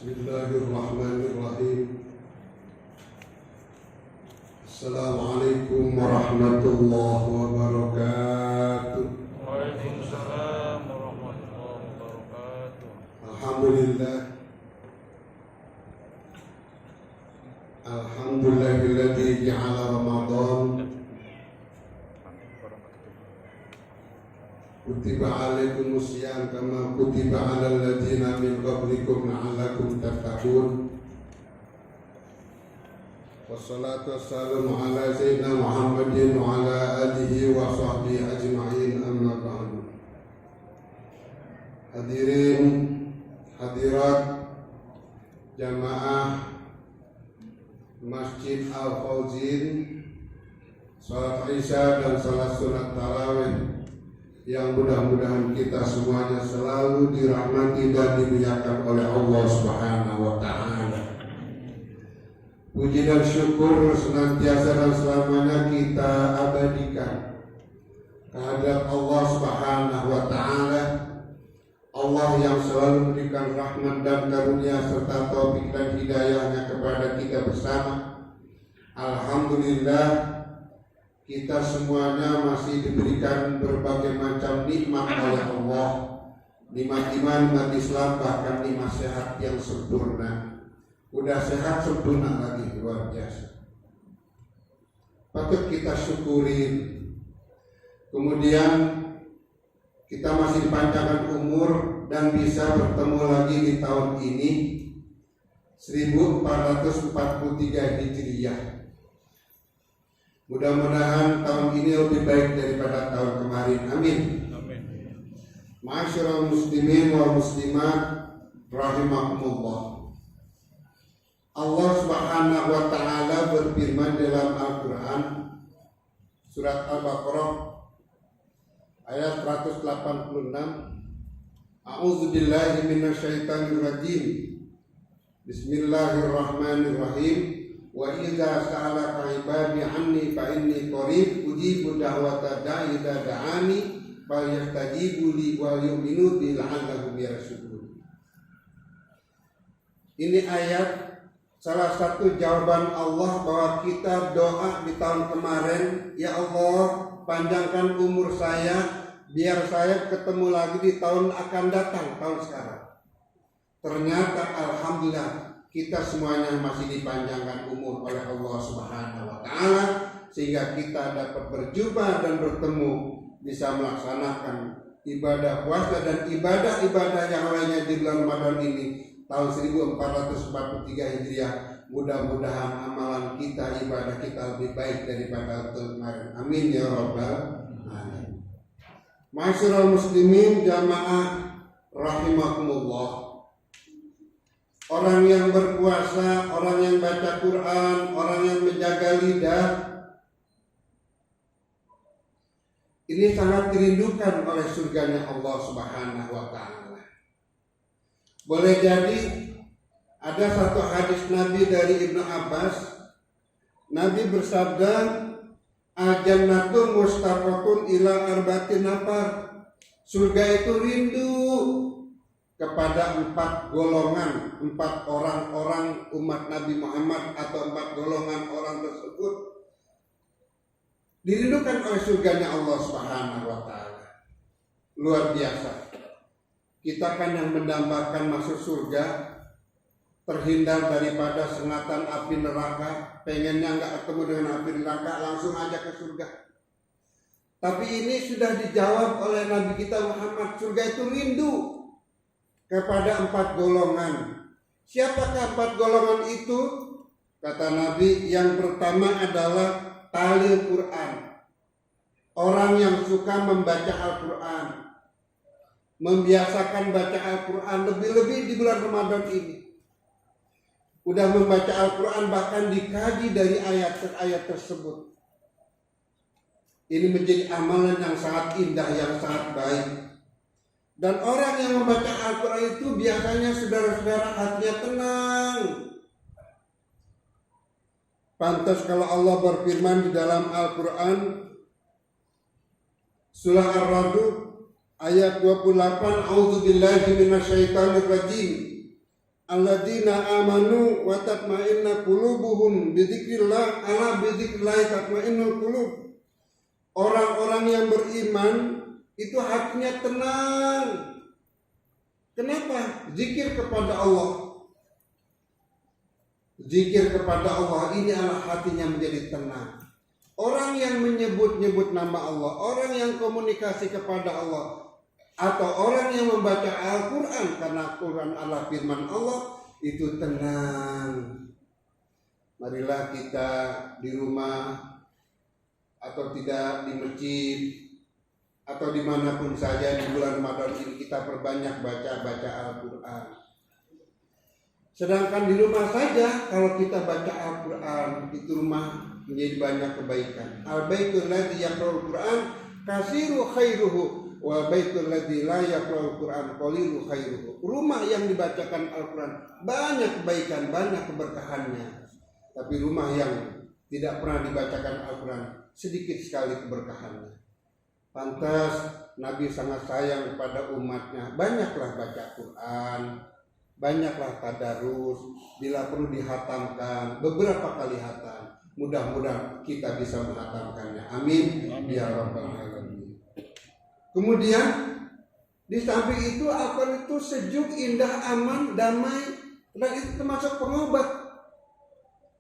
Bismillahirrahmanirrahim. Assalamualaikum warahmatullahi wabarakatuh. Waalaikumsalam warahmatullahi wabarakatuh. Alhamdulillahilladzi ja'ala Ramadan kutiba alaikumus syiyam kama kutiba alal ladzina min qablikum la'allakum tattaqun. Wassalatu wassalamu ala sayyidina Muhammadin wa ala alihi wa sahbihi ajma'in, amma ba'du. Hadirin hadirat jamaah Masjid Al-Fauzin, salat Isya dan salat sunat tarawih yang mudah-mudahan kita semuanya selalu dirahmati dan dimuliakan oleh Allah Subhanahu wa Ta'ala. Puji dan syukur senantiasa dan selamanya kita abadikan kehadirat Allah Subhanahu wa Ta'ala, Allah yang selalu memberikan rahmat dan karunia serta taufik dan hidayahnya kepada kita bersama. Alhamdulillah, kita semuanya masih diberikan berbagai macam nikmat oleh Allah, nikmat iman, nikmat Islam, bahkan nikmat sehat yang sempurna. Udah sehat sempurna lagi, luar biasa. Patut kita syukurin. Kemudian kita masih dipanjangkan umur dan bisa bertemu lagi di tahun ini 1443 Hijriah. Mudah-mudahan tahun ini lebih baik daripada tahun kemarin. Amin. Ma'asyiral muslimin wal muslimat rahimakumullah. Allah Subhanahu wa Ta'ala berfirman dalam Al-Qur'an surat Al-Baqarah ayat 186. A'udzubillahi minasyaitonir rajim. Bismillahirrahmanirrahim. Wa idza sa'alaka ibadi anni fa inni qarib ujibu da'wata da'i idza da'ani falyastajibu li wal yu'minu bi la'allahum yarshudun. Ini ayat salah satu jawaban Allah bahwa kita doa di tahun kemarin, ya Allah panjangkan umur saya biar saya ketemu lagi di tahun akan datang, tahun sekarang. Ternyata alhamdulillah kita semuanya masih dipanjangkan umur oleh Allah Subhanahu wa Ta'ala, sehingga kita dapat berjumpa dan bertemu, bisa melaksanakan ibadah puasa dan ibadah-ibadah yang lainnya di bulan Ramadan ini tahun 1443 Hijriah. Mudah-mudahan amalan kita, ibadah kita lebih baik daripada tahun kemarin. Amin ya rabbal alamin. Ma'asyiral muslimin jamaah rahimakumullah. Orang yang berpuasa, orang yang baca Quran, orang yang menjaga lidah, ini sangat dirindukan oleh surganya Allah Subhanahu wa Ta'ala. Boleh jadi ada satu hadis Nabi dari Ibnu Abbas. Nabi bersabda, "Al-jannatu mustaqatun ila arba'atin nafar." Surga itu rindu kepada 4 golongan, 4 orang-orang umat Nabi Muhammad, atau 4 golongan orang tersebut dirindukan oleh surganya Allah Subhanahu wa Ta'ala. Luar biasa. Kita kan yang mendambakan masuk surga, terhindar daripada sengatan api neraka, pengennya nggak ketemu dengan api neraka, langsung aja ke surga. Tapi ini sudah dijawab oleh Nabi kita Muhammad, surga itu rindu kepada 4 golongan. Siapakah 4 golongan itu? Kata Nabi, yang pertama adalah talil Quran. Orang yang suka membaca Al-Quran, membiasakan baca Al-Quran, lebih-lebih di bulan Ramadan ini. Udah membaca Al-Quran, bahkan dikaji dari ayat-ayat tersebut. Ini menjadi amalan yang sangat indah, yang sangat baik. Dan orang yang membaca Al-Quran itu biasanya saudara-saudara hatinya tenang. Pantas kalau Allah berfirman di dalam Al-Quran surah Ar-Ra'd ayat 28, A'udzubillahi minasyaitonir rajim. alladzina amanu wa tatma'inna qulubuhum bidzikrillah ala bidzikrillah tatma'innul qulub. Orang-orang yang beriman itu hatinya tenang. Kenapa? Zikir kepada Allah. Zikir kepada Allah ini adalah hatinya menjadi tenang. Orang yang menyebut-nyebut nama Allah, orang yang komunikasi kepada Allah, atau orang yang membaca Al-Quran, karena Al-Quran adalah firman Allah, itu tenang. Marilah kita di rumah, atau tidak di masjid, atau dimanapun saja di bulan Ramadan ini kita perbanyak baca Al-Quran. Sedangkan di rumah saja kalau kita baca Al-Quran, itu rumah menjadi banyak kebaikan. Al-baitul ladzi yaqra'ul Quran kasiru khairuhu wa baitul ladzi la yaqra'ul Quran qalilu khairuhu. Rumah yang dibacakan Al-Quran banyak kebaikan, banyak keberkahannya. Tapi rumah yang tidak pernah dibacakan Al-Quran sedikit sekali keberkahannya. Pantas Nabi sangat sayang kepada umatnya. Banyaklah baca Quran, banyaklah tadarus, bila perlu dihatamkan, beberapa kali hatam. Mudah-mudahan kita bisa menghatamkannya. Amin. Ya Rabbal Alamin. Kemudian di samping itu Al-Quran itu sejuk, indah, aman, damai, dan itu termasuk pengobat.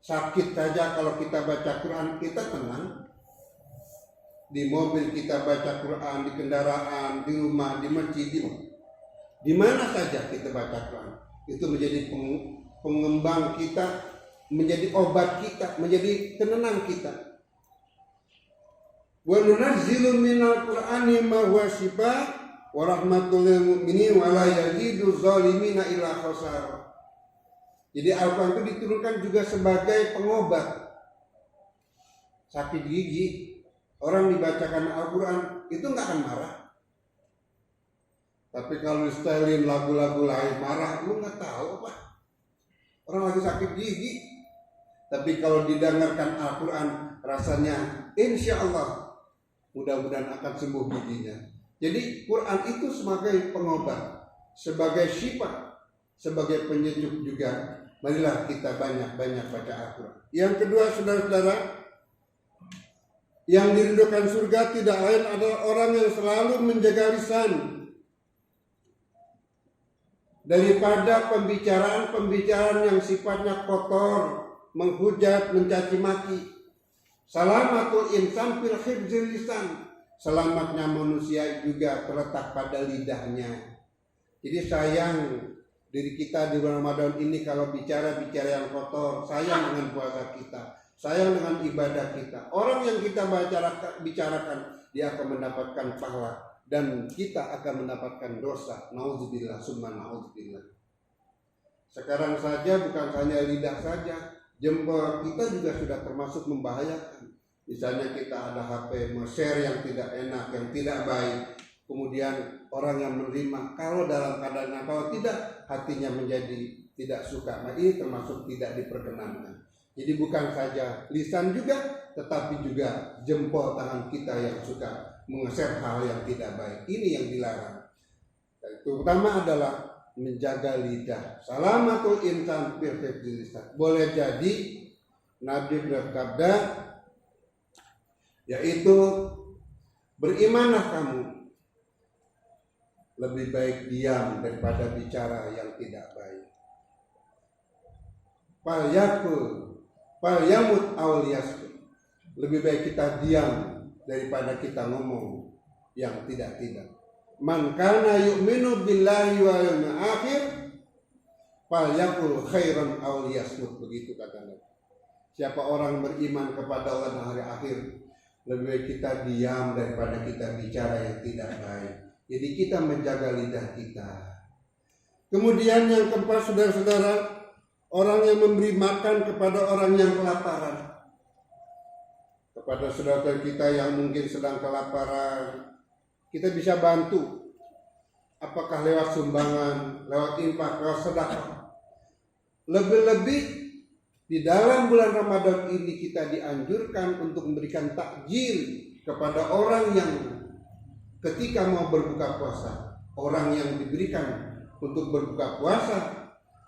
Sakit saja kalau kita baca Quran kita tenang. Di mobil kita baca Quran, di kendaraan, di rumah, di masjid, di mana saja kita baca Quran, itu menjadi pengembang kita, menjadi obat kita, menjadi penenang kita. Wa nunazzilu minal Qur'ani ma huwa shifaa wa rahmatul lil mu'minin wa la yazidu zalimina illa khasara. Jadi Al-Quran itu diturunkan juga sebagai pengobat sakit gigi. Orang dibacakan Al-Quran itu nggak akan marah. Tapi kalau setelin lagu-lagu lain marah, lu nggak tahu apa. Orang lagi sakit gigi. Tapi kalau didengarkan Al-Quran rasanya insya Allah mudah-mudahan akan sembuh giginya. Jadi Quran itu sebagai pengobat, sebagai syifa, sebagai penyejuk juga. Marilah kita banyak-banyak baca Al-Quran. Yang kedua, saudara-saudara, yang dirindukan surga tidak lain adalah orang yang selalu menjaga lisan daripada pembicaraan yang sifatnya kotor, menghujat, mencaci maki. Salamatul insan fil hifdzil lisan. Selamatnya manusia juga terletak pada lidahnya. Jadi sayang diri kita di bulan Ramadan ini kalau bicara yang kotor, sayang dengan puasa kita, sayang dengan ibadah kita. Orang yang kita bicarakan, dia akan mendapatkan pahala dan kita akan mendapatkan dosa. Nauzubillah summa nauzubillah. Sekarang saja bukan hanya lidah saja, jempol kita juga sudah termasuk membahayakan. Misalnya kita ada HP share yang tidak enak, yang tidak baik. Kemudian orang yang menerima, kalau dalam keadaan kalau tidak, hatinya menjadi tidak suka. Nah, ini termasuk tidak diperkenankan. Jadi bukan saja lisan juga, tetapi juga jempol tangan kita yang suka meng-share hal yang tidak baik. Ini yang dilarang. Itu pertama adalah menjaga lidah. Salamatul insan fil hifdzil lisan. Boleh jadi Nabi bersabda, yaitu berimanlah kamu, lebih baik diam daripada bicara yang tidak baik. Fal yamut aw liyaskut. Lebih baik kita diam daripada kita ngomong yang tidak-tidak. Man kana yu'minu billahi wal yawmil akhir fal yaqul khairan aw liyaskut. Begitu kata Nabi. Siapa orang beriman kepada Allah dan hari akhir, lebih baik kita diam daripada kita bicara yang tidak baik. Jadi kita menjaga lidah kita. Kemudian yang keempat, saudara-saudara, orang yang memberi makan kepada orang yang kelaparan. Kepada saudara kita yang mungkin sedang kelaparan, kita bisa bantu. Apakah lewat sumbangan, lewat infak, lewat sedekah. Lebih-lebih di dalam bulan Ramadan ini kita dianjurkan untuk memberikan takjil kepada orang yang ketika mau berbuka puasa. Orang yang diberikan untuk berbuka puasa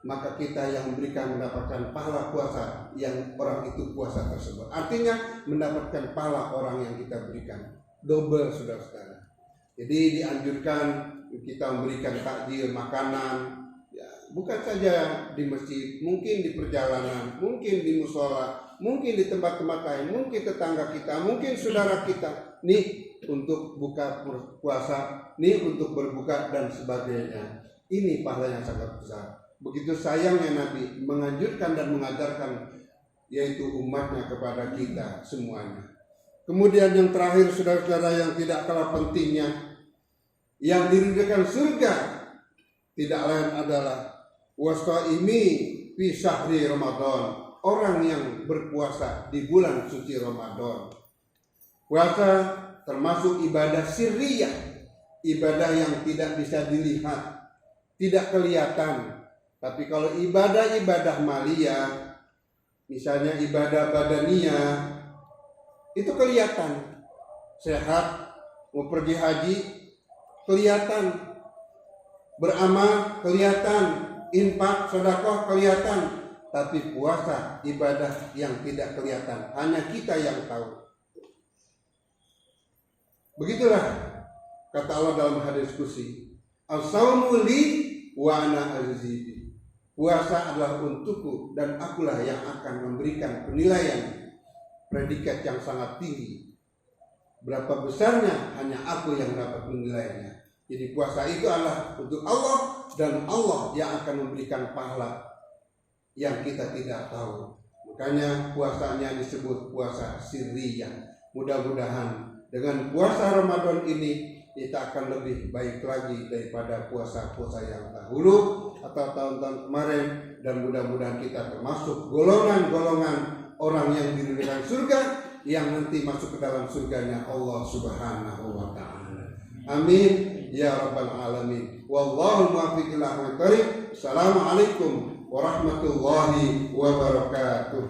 maka kita yang memberikan mendapatkan pahala puasa yang orang itu puasa tersebut. Artinya mendapatkan pahala orang yang kita berikan double, saudara-saudara. Jadi dianjurkan kita memberikan takjil makanan, ya, bukan saja di masjid, mungkin di perjalanan, mungkin di musola, mungkin di tempat-tempat lain, mungkin tetangga kita, mungkin saudara kita. Nih untuk buka puasa, nih untuk berbuka dan sebagainya. Ini pahala yang sangat besar. Begitu sayangnya Nabi menganjurkan dan mengajarkan yaitu umatnya kepada kita semuanya. Kemudian yang terakhir, saudara-saudara, yang tidak kalah pentingnya, yang dirindukan surga tidak lain adalah wasqaimi fi syahri Ramadan, orang yang berpuasa di bulan suci Ramadan. Puasa termasuk ibadah sirriyah, ibadah yang tidak bisa dilihat, tidak kelihatan. Tapi kalau ibadah-ibadah maliyah, misalnya ibadah badaniyah, itu kelihatan. Sehat, mau pergi haji, kelihatan. Beramal, kelihatan. Infak, sedekah, kelihatan. Tapi puasa, ibadah yang tidak kelihatan, hanya kita yang tahu. Begitulah kata Allah dalam hadis qudsi, as-saumu li wa ana ajzi. Puasa adalah untukku dan akulah yang akan memberikan penilaian predikat yang sangat tinggi. Berapa besarnya hanya aku yang dapat menilainya. Jadi puasa itu adalah untuk Allah dan Allah yang akan memberikan pahala yang kita tidak tahu. Makanya puasanya disebut puasa sirriyah. Mudah-mudahan dengan puasa Ramadan ini kita akan lebih baik lagi daripada puasa-puasa yang dahulu atau tahun-tahun kemarin, dan mudah-mudahan kita termasuk golongan-golongan orang yang diridhokan surga, yang nanti masuk ke dalam surganya Allah Subhanahu wa taala. Amin ya rabbal alamin. Wallahu muwaffiq ila aqwamit thoriq. Assalamualaikum warahmatullahi wabarakatuh.